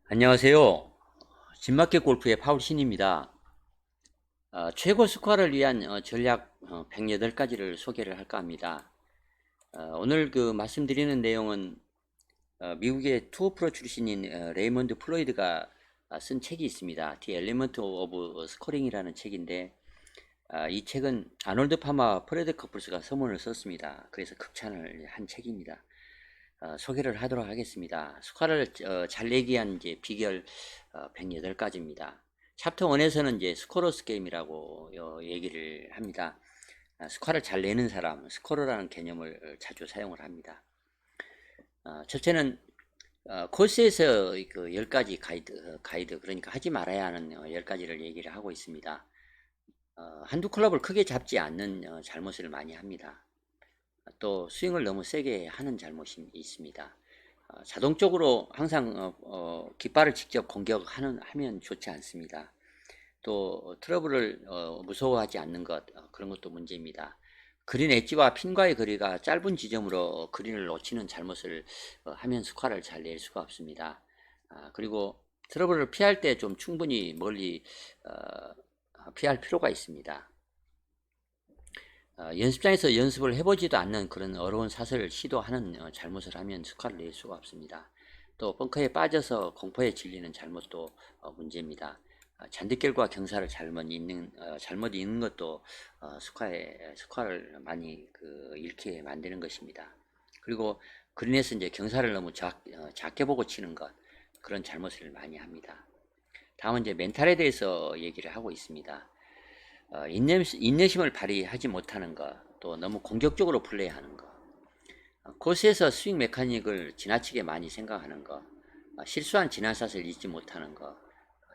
안녕하세요. 진마켓 골프의 파울신입니다. 최고 스코어를 위한 전략 108가지를 소개를 할까 합니다. 오늘 말씀드리는 내용은 미국의 투어 프로 출신인 레이먼드 플로이드가 쓴 책이 있습니다. The Element of Scoring이라는 책인데, 이 책은 아놀드 파마와 프레드 커플스가 서문을 썼습니다. 그래서 극찬을 한 책입니다. 소개를 하도록 하겠습니다. 스코어를 잘 내기 위한 이제 비결 108가지입니다. 챕터 1에서는 이제 스코러스 게임이라고 얘기를 합니다. 스코어를 잘 내는 사람, 스코어라는 개념을 자주 사용을 합니다. 첫째는 코스에서 그 10가지 가이드, 그러니까 하지 말아야 하는 10가지를 얘기를 하고 있습니다. 한두 클럽을 크게 잡지 않는 잘못을 많이 합니다. 또 스윙을 너무 세게 하는 잘못이 있습니다. 자동적으로 항상 깃발을 직접 공격하면 좋지 않습니다. 또 트러블을 무서워하지 않는 것, 그런 것도 문제입니다. 그린 엣지와 핀과의 거리가 짧은 지점으로 그린을 놓치는 잘못을 하면 스코어를 잘 낼 수가 없습니다. 그리고 트러블을 피할 때 좀 충분히 멀리 피할 필요가 있습니다. 연습장에서 연습을 해보지도 않는 그런 어려운 샷을 시도하는 잘못을 하면 스코어를 낼 수가 없습니다. 또 벙커에 빠져서 공포에 질리는 잘못도 문제입니다. 잔디길과 경사를 잘못 잇는 것도 스코어를 많이 잃게 만드는 것입니다. 그리고 그린에서 이제 경사를 너무 작게 보고 치는 것, 그런 잘못을 많이 합니다. 다음은 이제 멘탈에 대해서 얘기를 하고 있습니다. 인내심을 발휘하지 못하는 것, 또 너무 공격적으로 플레이하는 것, 코스에서 스윙 메카닉을 지나치게 많이 생각하는 것, 실수한 지난샷을 잊지 못하는 것,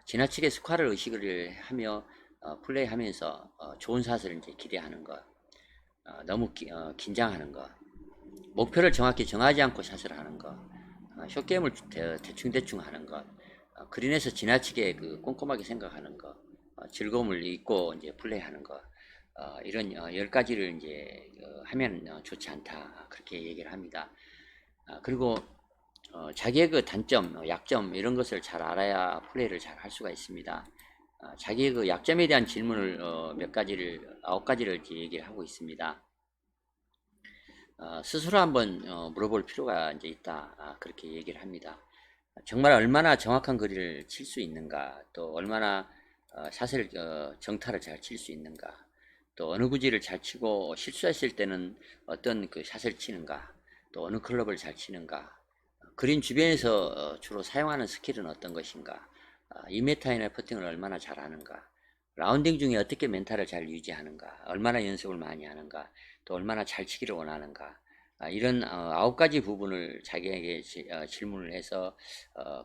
지나치게 스코어를 의식을 하며 플레이하면서 좋은 샷을 이제 기대하는 것, 너무 긴장하는 것, 목표를 정확히 정하지 않고 샷을 하는 것, 숏게임을 대충대충 하는 것, 그린에서 지나치게 꼼꼼하게 생각하는 것, 즐거움을 잊고 이제 플레이하는 것, 이런 10가지를 이제 하면 좋지 않다, 그렇게 얘기를 합니다. 그리고 자기의 단점, 약점 이런 것을 잘 알아야 플레이를 잘 할 수가 있습니다. 자기의 약점에 대한 질문을 몇 가지를 9가지를 이제 얘기를 하고 있습니다. 스스로 한번 물어볼 필요가 이제 있다, 그렇게 얘기를 합니다. 정말 얼마나 정확한 거리를 칠 수 있는가, 또 얼마나 샷을 정타를 잘 칠 수 있는가, 또 어느 구질을 잘 치고 실수했을 때는 어떤 샷을 치는가, 또 어느 클럽을 잘 치는가, 그린 주변에서 주로 사용하는 스킬은 어떤 것인가, 2m이나 퍼팅을 얼마나 잘하는가, 라운딩 중에 어떻게 멘탈을 잘 유지하는가, 얼마나 연습을 많이 하는가, 또 얼마나 잘 치기를 원하는가, 이런 9가지 부분을 자기에게 질문을 해서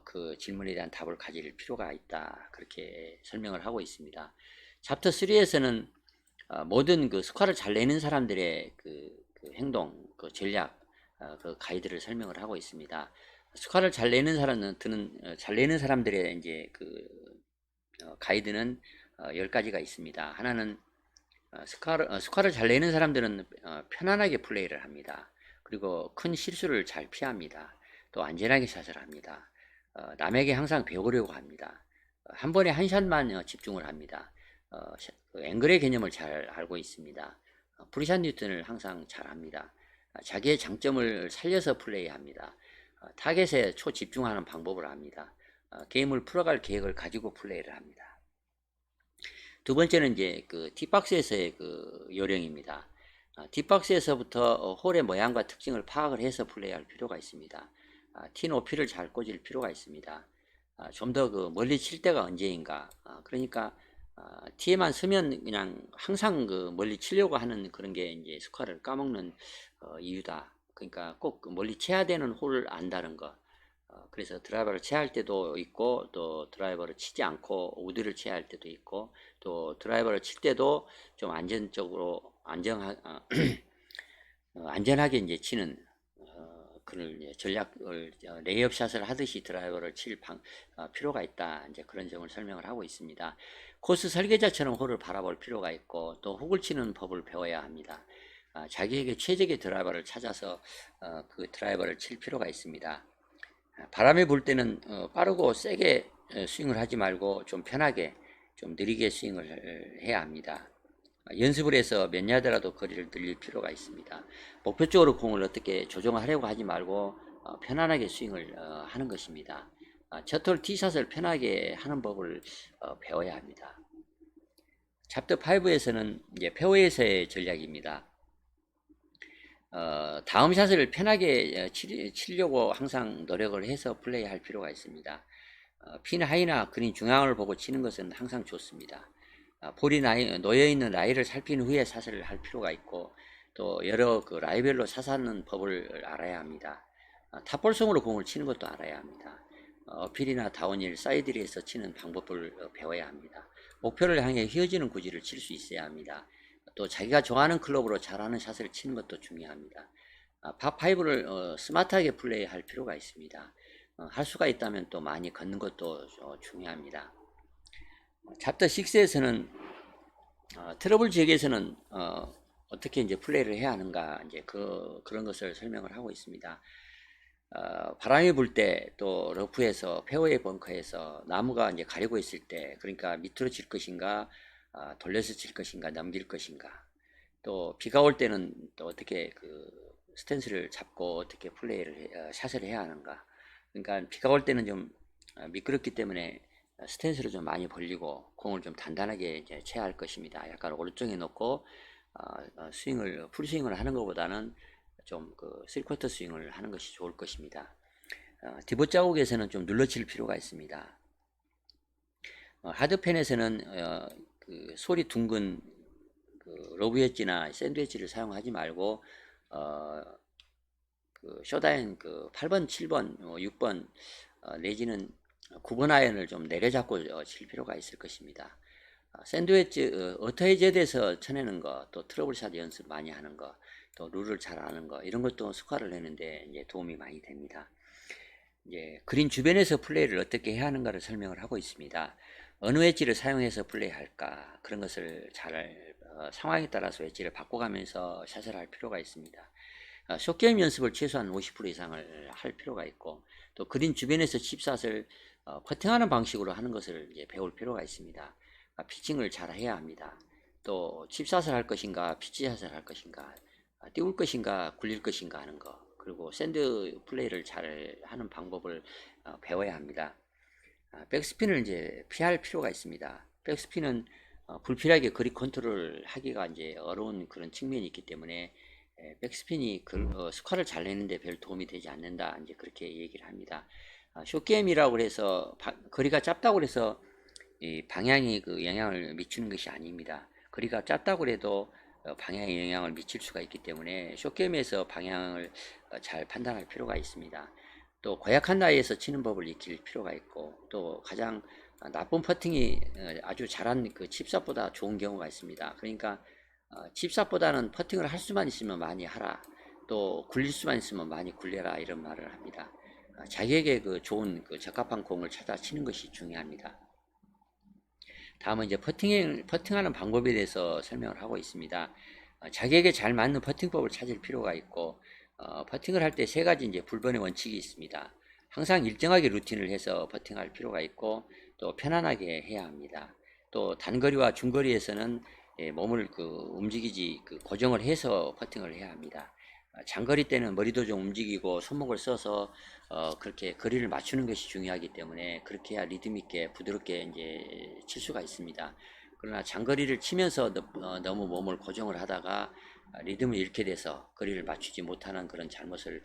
그 질문에 대한 답을 가질 필요가 있다, 그렇게 설명을 하고 있습니다. 챕터 3에서는 모든 스코어를 잘 내는 사람들의 행동, 전략, 가이드를 설명을 하고 있습니다. 스코어를 잘 내는 사람들의 이제 가이드는 10가지가 있습니다. 하나는 스코어를 잘 내는 사람들은 편안하게 플레이를 합니다. 그리고 큰 실수를 잘 피합니다. 또 안전하게 샷을 합니다. 남에게 항상 배우려고 합니다. 한 번에 한 샷만 집중을 합니다. 앵글의 개념을 잘 알고 있습니다. 프리샷 뉴턴을 항상 잘 합니다. 자기의 장점을 살려서 플레이합니다. 타겟에 초집중하는 방법을 합니다. 게임을 풀어갈 계획을 가지고 플레이를 합니다. 두 번째는 이제 티박스에서의 요령입니다. 티박스에서부터 홀의 모양과 특징을 파악을 해서 플레이할 필요가 있습니다. 티 높이를 잘 꽂을 필요가 있습니다. 좀 더 멀리 칠 때가 언제인가. 그러니까 티에만 서면 그냥 항상 멀리 치려고 하는 그런 게 이제 스코어를 까먹는 이유다. 그러니까 꼭 멀리 쳐야 되는 홀을 안다는 거. 그래서 드라이버를 채할 때도 있고, 또 드라이버를 치지 않고 우드를 채야 할 때도 있고, 또 드라이버를 칠 때도 좀 안전하게 이제 치는 그런 전략을 레이업 샷을 하듯이 드라이버를 칠 필요가 있다, 이제 그런 점을 설명을 하고 있습니다. 코스 설계자처럼 홀을 바라볼 필요가 있고, 또 훅을 치는 법을 배워야 합니다. 자기에게 최적의 드라이버를 찾아서 그 드라이버를 칠 필요가 있습니다. 바람이 불 때는 빠르고 세게 스윙을 하지 말고 좀 편하게 좀 느리게 스윙을 해야 합니다. 연습을 해서 몇 야드라도 거리를 늘릴 필요가 있습니다. 목표적으로 공을 어떻게 조정하려고 하지 말고 편안하게 스윙을 하는 것입니다. 첫홀 티샷을 편하게 하는 법을 배워야 합니다. 챕터 5에서는 이제 페어웨이에서의 전략입니다. 다음 샷을 편하게 치려고 항상 노력을 해서 플레이할 필요가 있습니다. 핀 하이나 그린 중앙을 보고 치는 것은 항상 좋습니다. 볼이 놓여있는 라이를 살핀 후에 샷을 할 필요가 있고, 또 여러 그 라이별로 샷하는 법을 알아야 합니다. 탑볼송으로 공을 치는 것도 알아야 합니다. 어필이나 다운힐, 사이드리에서 치는 방법을 배워야 합니다. 목표를 향해 휘어지는 구질을 칠 수 있어야 합니다. 또 자기가 좋아하는 클럽으로 잘하는 샷을 치는 것도 중요합니다. 파5를 스마트하게 플레이할 필요가 있습니다. 할 수가 있다면 또 많이 걷는 것도 중요합니다. 챕터 6에서는 트러블 지역에서는 어떻게 이제 플레이를 해야 하는가 이제 그런 것을 설명을 하고 있습니다. 바람이 불 때, 또 러프에서 페어웨이 벙커에서 나무가 이제 가리고 있을 때, 그러니까 밑으로 칠 것인가, 돌려서 칠 것인가, 넘길 것인가, 또 비가 올 때는 또 어떻게 그 스탠스를 잡고 어떻게 플레이를 샷을 해야 하는가. 그러니까 비가 올 때는 좀 미끄럽기 때문에 스탠스를 좀 많이 벌리고 공을 좀 단단하게 이제 쳐야 할 것입니다. 약간 오른쪽에 놓고 스윙을 풀스윙을 하는 것보다는 좀 그 3쿼터 스윙을 하는 것이 좋을 것입니다. 디봇 자국에서는 좀 눌러칠 필요가 있습니다. 하드펜에서는 그 소리 둥근 그 로브 웨지나 샌드 웨지를 사용하지 말고 그 쇼다인 그 8번, 7번, 6번 내지는 9번 아이언을 좀 내려잡고 칠 필요가 있을 것입니다. 샌드웨지 어터헤제드에서 쳐내는 거, 또 트러블샷 연습 많이 하는 거, 또 룰을 잘 아는 거, 이런 것도 스코어를 내는데 이제 도움이 많이 됩니다. 이제 그린 주변에서 플레이를 어떻게 해야 하는가를 설명을 하고 있습니다. 어느 웨지를 사용해서 플레이할까, 그런 것을 잘 상황에 따라서 웨지를 바꿔가면서 샷을 할 필요가 있습니다. 숏게임 연습을 최소한 50% 이상을 할 필요가 있고, 또 그린 주변에서 칩샷을 퍼팅하는 방식으로 하는 것을 이제 배울 필요가 있습니다. 피칭을 잘 해야 합니다. 또 칩샷을 할 것인가, 피치샷을 할 것인가, 띄울 것인가, 굴릴 것인가 하는 거, 그리고 샌드 플레이를 잘 하는 방법을 배워야 합니다. 백스핀을 이제 피할 필요가 있습니다. 백스핀은 불필요하게 거리 컨트롤 하기가 이제 어려운 그런 측면이 있기 때문에 백스핀이 스코어를 잘 내는데 별 도움이 되지 않는다, 이제 그렇게 얘기를 합니다. 숏게임이라고 해서 거리가 짧다고 해서 이 방향이 그 영향을 미치는 것이 아닙니다. 거리가 짧다고 해도 방향에 영향을 미칠 수가 있기 때문에 숏게임에서 방향을 잘 판단할 필요가 있습니다. 또 고약한 나이에서 치는 법을 익힐 필요가 있고, 또 가장 나쁜 퍼팅이 아주 잘한 그 칩샷보다 좋은 경우가 있습니다. 그러니까 칩샷보다는 퍼팅을 할 수만 있으면 많이 하라, 또 굴릴 수만 있으면 많이 굴려라, 이런 말을 합니다. 자기에게 그 좋은 그 적합한 공을 찾아 치는 것이 중요합니다. 다음은 이제 퍼팅하는 방법에 대해서 설명을 하고 있습니다. 자기에게 잘 맞는 퍼팅법을 찾을 필요가 있고, 퍼팅을 할 때 세 가지 이제 불변의 원칙이 있습니다. 항상 일정하게 루틴을 해서 퍼팅할 필요가 있고, 또 편안하게 해야 합니다. 또 단거리와 중거리에서는 몸을 그 움직이지 그 고정을 해서 퍼팅을 해야 합니다. 장거리 때는 머리도 좀 움직이고 손목을 써서 그렇게 거리를 맞추는 것이 중요하기 때문에 그렇게 해야 리듬 있게 부드럽게 이제 칠 수가 있습니다. 그러나 장거리를 치면서 너무 몸을 고정을 하다가 리듬을 잃게 돼서 거리를 맞추지 못하는 그런 잘못을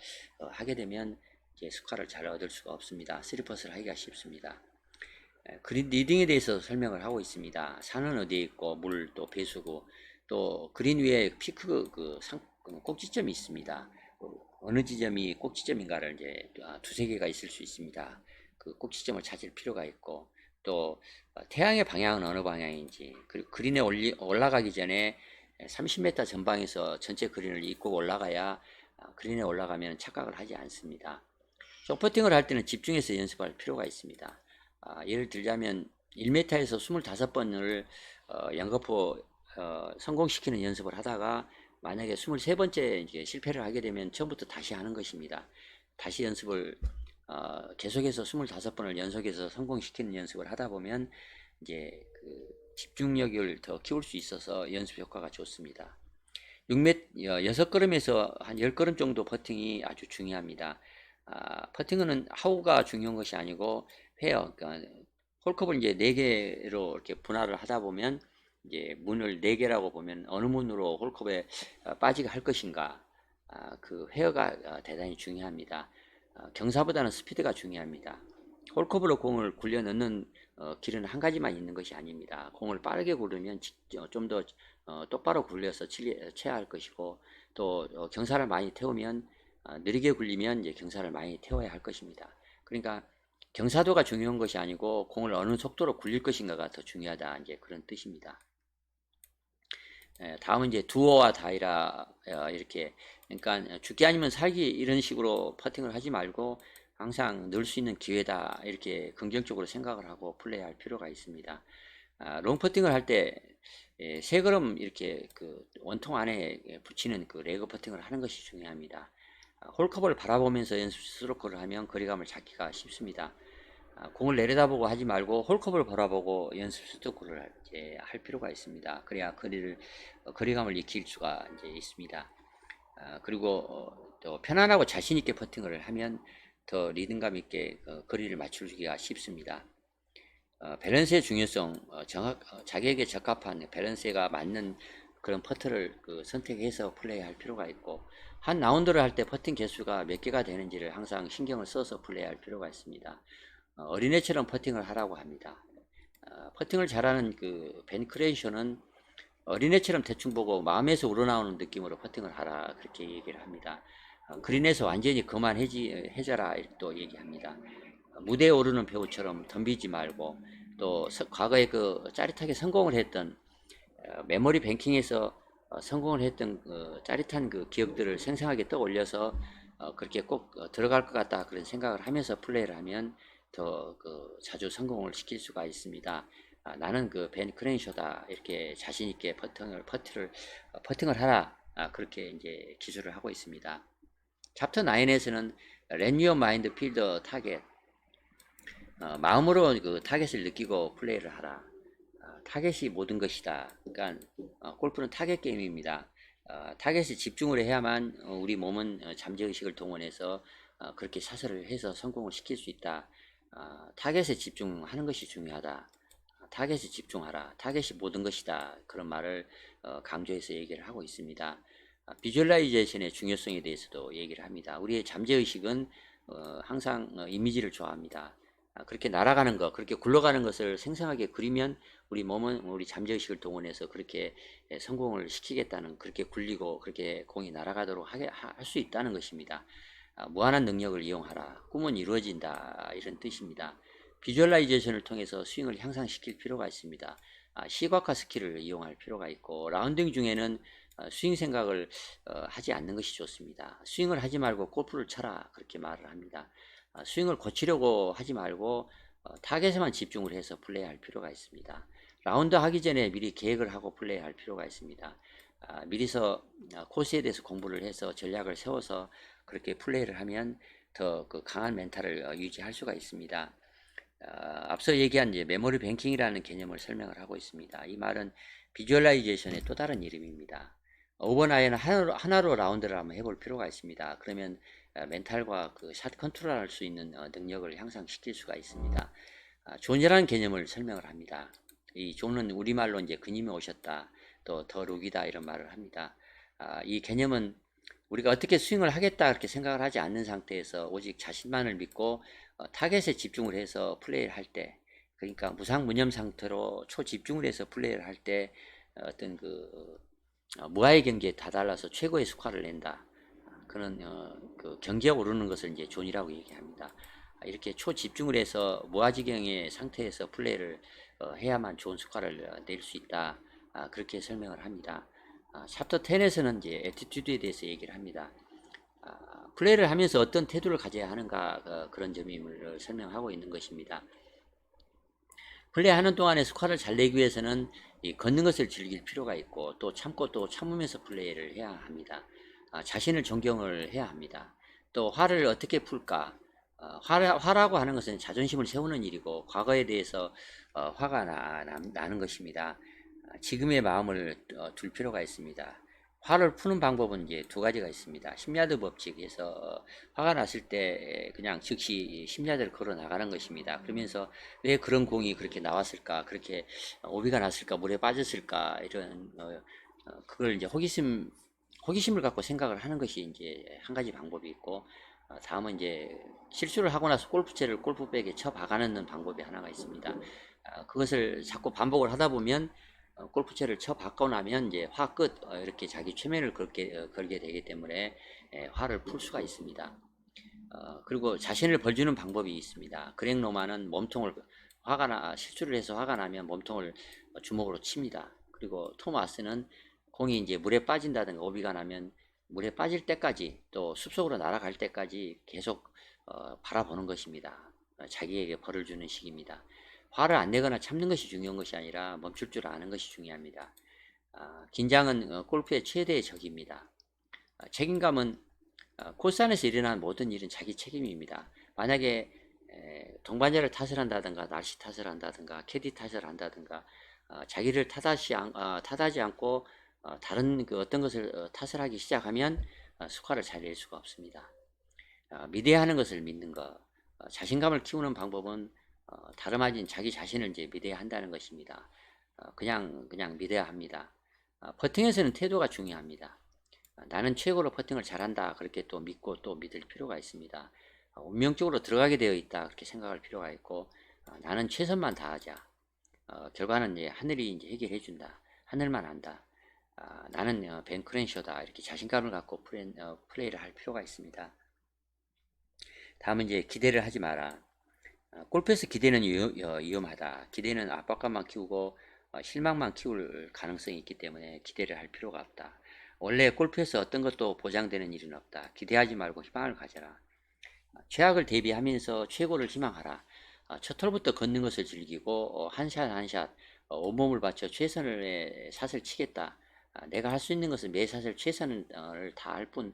하게 되면 이제 스코어를 잘 얻을 수가 없습니다. 3퍼스를 하기가 쉽습니다. 그린 리딩에 대해서 설명을 하고 있습니다. 산은 어디에 있고, 물, 또 배수구, 또 그린 위에 피크 꼭지점이 있습니다. 어느 지점이 꼭지점인가를 이제 두세 개가 있을 수 있습니다. 그 꼭지점을 찾을 필요가 있고, 또 태양의 방향은 어느 방향인지, 그리고 그린에 올라가기 전에 30m 전방에서 전체 그린을 잇고 올라가야 그린에 올라가면 착각을 하지 않습니다. 쇼퍼팅을 할 때는 집중해서 연습할 필요가 있습니다. 예를 들자면 1m에서 25번을 양거포 성공시키는 연습을 하다가 만약에 23번째 이제 실패를 하게 되면 처음부터 다시 하는 것입니다. 다시 연습을 계속해서 25번을 연속해서 성공시키는 연습을 하다 보면 이제 그 집중력을 더 키울 수 있어서 연습 효과가 좋습니다. 6걸음에서 한 10걸음 정도 퍼팅이 아주 중요합니다. 퍼팅은 하우가 중요한 것이 아니고 회어, 그러니까 홀컵을 이제 4개로 이렇게 분할을 하다 보면 이제 문을 4개라고 보면 어느 문으로 홀컵에 빠지게 할 것인가, 그 회어가 대단히 중요합니다. 경사보다는 스피드가 중요합니다. 홀컵으로 공을 굴려 넣는 길은 한 가지만 있는 것이 아닙니다. 공을 빠르게 굴르면 좀 더 똑바로 굴려서 쳐야 할 것이고, 또 경사를 많이 태우면 느리게 굴리면 이제 경사를 많이 태워야 할 것입니다. 그러니까 경사도가 중요한 것이 아니고 공을 어느 속도로 굴릴 것인가가 더 중요하다, 이제 그런 뜻입니다. 다음은 이제 두어와 다이라, 이렇게, 그러니까 죽기 아니면 살기 이런 식으로 퍼팅을 하지 말고 항상 넣을 수 있는 기회다, 이렇게 긍정적으로 생각을 하고 플레이할 필요가 있습니다. 롱 퍼팅을 할 때 3걸음 이렇게 그 원통 안에 붙이는 그 레그 퍼팅을 하는 것이 중요합니다. 홀컵을 바라보면서 연습 스트로크를 하면 거리감을 잡기가 쉽습니다. 공을 내려다보고 하지 말고 홀컵을 바라보고 연습 스트로크를 할 필요가 있습니다. 그래야 거리감을 익힐 수가 이제 있습니다. 그리고 또 편안하고 자신 있게 퍼팅을 하면 더 리듬감 있게 거리를 맞추기가 쉽습니다. 밸런스의 중요성, 자기에게 적합한 밸런스가 맞는 그런 퍼터를 선택해서 플레이할 필요가 있고, 한 라운드를 할 때 퍼팅 개수가 몇 개가 되는지를 항상 신경을 써서 플레이할 필요가 있습니다. 어린애처럼 퍼팅을 하라고 합니다. 퍼팅을 잘하는 그 벤 크레이쇼는 어린애처럼 대충 보고 마음에서 우러나오는 느낌으로 퍼팅을 하라, 그렇게 얘기를 합니다. 그린에서 완전히 그만해져라, 이렇게 또 얘기합니다. 무대에 오르는 배우처럼 덤비지 말고, 또 과거에 그 짜릿하게 성공을 했던 메모리 뱅킹에서 성공을 했던 그 짜릿한 그 기억들을 생생하게 떠올려서 그렇게 꼭 들어갈 것 같다, 그런 생각을 하면서 플레이를 하면 더 자주 성공을 시킬 수가 있습니다. 나는 그 벤 크레인쇼다, 이렇게 자신 있게 퍼팅을 하라, 그렇게 이제 기술을 하고 있습니다. 챕터 9에서는 Let your mind feel the target, 마음으로 그 타겟을 느끼고 플레이를 하라. 타겟이 모든 것이다. 그러니까 골프는 타겟 게임입니다. 타겟에 집중을 해야만 우리 몸은 잠재의식을 동원해서 그렇게 사설을 해서 성공을 시킬 수 있다. 타겟에 집중하는 것이 중요하다. 타겟에 집중하라. 타겟이 모든 것이다. 그런 말을 강조해서 얘기를 하고 있습니다. 비주얼라이제이션의 중요성에 대해서도 얘기를 합니다. 우리의 잠재의식은 항상 이미지를 좋아합니다. 그렇게 날아가는 것, 그렇게 굴러가는 것을 생생하게 그리면 우리 몸은 우리 잠재의식을 동원해서 그렇게 성공을 시키겠다는, 그렇게 굴리고 그렇게 공이 날아가도록 할 수 있다는 것입니다. 무한한 능력을 이용하라. 꿈은 이루어진다, 이런 뜻입니다. 비주얼라이제이션을 통해서 스윙을 향상시킬 필요가 있습니다. 시각화 스킬을 이용할 필요가 있고, 라운딩 중에는 스윙 생각을 하지 않는 것이 좋습니다. 스윙을 하지 말고 골프를 쳐라, 그렇게 말을 합니다. 스윙을 고치려고 하지 말고 타겟에만 집중을 해서 플레이할 필요가 있습니다. 라운드 하기 전에 미리 계획을 하고 플레이할 필요가 있습니다. 미리서 코스에 대해서 공부를 해서 전략을 세워서 그렇게 플레이를 하면 더 강한 멘탈을 유지할 수가 있습니다. 앞서 얘기한 이제 메모리 뱅킹이라는 개념을 설명을 하고 있습니다. 이 말은 비주얼라이제이션의 또 다른 이름입니다. 오버나이는 하나로 라운드를 한번 해볼 필요가 있습니다. 그러면 멘탈과 그 샷 컨트롤할 수 있는 능력을 향상시킬 수가 있습니다. 존이라는 개념을 설명을 합니다. 이 존은 우리말로 이제 그님이 오셨다, 또 더 룩이다, 이런 말을 합니다. 이 개념은 우리가 어떻게 스윙을 하겠다 그렇게 생각을 하지 않는 상태에서 오직 자신만을 믿고 타겟에 집중을 해서 플레이를 할 때, 그러니까 무상무념 상태로 초집중을 해서 플레이를 할 때 어떤 무아의 경기에 다달라서 최고의 스코어를 낸다, 그런 그 경기가 오르는 것을 이제 존이라고 얘기합니다. 이렇게 초집중을 해서 무아지경의 상태에서 플레이를 해야만 좋은 스코어를 낼 수 있다, 그렇게 설명을 합니다. 챕터 10에서는 이제 애티튜드에 대해서 얘기를 합니다. 플레이를 하면서 어떤 태도를 가져야 하는가, 그런 점을 설명하고 있는 것입니다. 플레이하는 동안에 스코어를 잘 내기 위해서는 걷는 것을 즐길 필요가 있고, 또 참고 또 참으면서 플레이를 해야 합니다. 자신을 존경을 해야 합니다. 또 화를 어떻게 풀까, 화라고 하는 것은 자존심을 세우는 일이고 과거에 대해서 화가 나는 것입니다. 지금의 마음을 둘 필요가 있습니다. 화를 푸는 방법은 이제 두 가지가 있습니다. 심야드 법칙에서 화가 났을 때 그냥 즉시 심야드를 걸어 나가는 것입니다. 그러면서 왜 그런 공이 그렇게 나왔을까, 그렇게 오비가 났을까, 물에 빠졌을까, 이런 그걸 이제 호기심을 갖고 생각을 하는 것이 이제 한 가지 방법이 있고, 다음은 이제 실수를 하고 나서 골프채를 골프백에 쳐 박아넣는 방법이 하나가 있습니다. 그것을 자꾸 반복을 하다 보면 골프채를 쳐 박고 나면 이제 화 끝, 이렇게 자기 최면을 걸게 되기 때문에 화를 풀 수가 있습니다. 그리고 자신을 벌주는 방법이 있습니다. 그렉 노만은 실수를 해서 화가 나면 몸통을 주먹으로 칩니다. 그리고 토마스는 공이 이제 물에 빠진다든가 오비가 나면 물에 빠질 때까지 또 숲속으로 날아갈 때까지 계속 바라보는 것입니다. 자기에게 벌을 주는 식입니다. 화를 안 내거나 참는 것이 중요한 것이 아니라 멈출 줄 아는 것이 중요합니다. 긴장은 골프의 최대의 적입니다. 책임감은 코스 안에서 일어난 모든 일은 자기 책임입니다. 만약에 동반자를 탓을 한다든가 날씨 탓을 한다든가 캐디 탓을 한다든가 자기를 탓하지 않고 다른 그 어떤 것을 탓을 하기 시작하면 스코어를 잘 낼 수가 없습니다. 미대하는 것을 믿는 것, 자신감을 키우는 방법은 다름 아닌 자기 자신을 이제 미대한다는 것입니다. 그냥 미대합니다. 퍼팅에서는 태도가 중요합니다. 나는 최고로 퍼팅을 잘한다 그렇게 또 믿고 또 믿을 필요가 있습니다. 운명적으로 들어가게 되어 있다 그렇게 생각할 필요가 있고, 나는 최선만 다하자. 결과는 이제 하늘이 이제 해결해 준다. 하늘만 안다. 나는 벤 크렌쇼다 이렇게 자신감을 갖고 플레이를 할 필요가 있습니다. 다음은 이제 기대를 하지 마라. 골프에서 기대는 위험하다. 기대는 압박감만 키우고 실망만 키울 가능성이 있기 때문에 기대를 할 필요가 없다. 원래 골프에서 어떤 것도 보장되는 일은 없다. 기대하지 말고 희망을 가져라. 최악을 대비하면서 최고를 희망하라. 첫 홀부터 걷는 것을 즐기고 한 샷 한 샷 온몸을 바쳐 최선의 샷을 치겠다. 내가 할 수 있는 것은 매 샷을 최선을 다할 뿐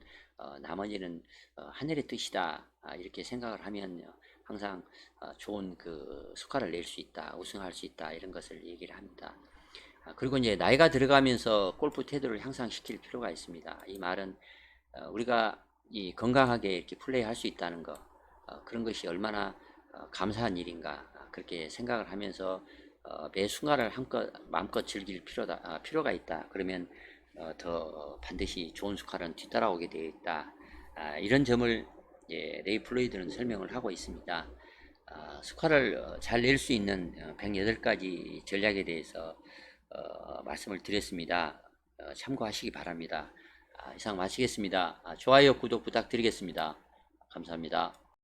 나머지는 하늘의 뜻이다. 이렇게 생각을 하면 항상 좋은 그 스코어를 낼 수 있다, 우승할 수 있다 이런 것을 얘기를 합니다. 그리고 이제 나이가 들어가면서 골프 태도를 향상시킬 필요가 있습니다. 이 말은 우리가 이 건강하게 이렇게 플레이할 수 있다는 것, 그런 것이 얼마나 감사한 일인가 그렇게 생각을 하면서 매 순간을 마음껏 즐길 필요가 있다. 그러면 더 반드시 좋은 스코어는 뒤따라오게 되어 있다. 이런 점을 레이 플로이드는 설명을 하고 있습니다. 스코어를 잘 낼 수 있는 108가지 전략에 대해서 말씀을 드렸습니다. 참고하시기 바랍니다. 이상 마치겠습니다. 좋아요, 구독 부탁드리겠습니다. 감사합니다.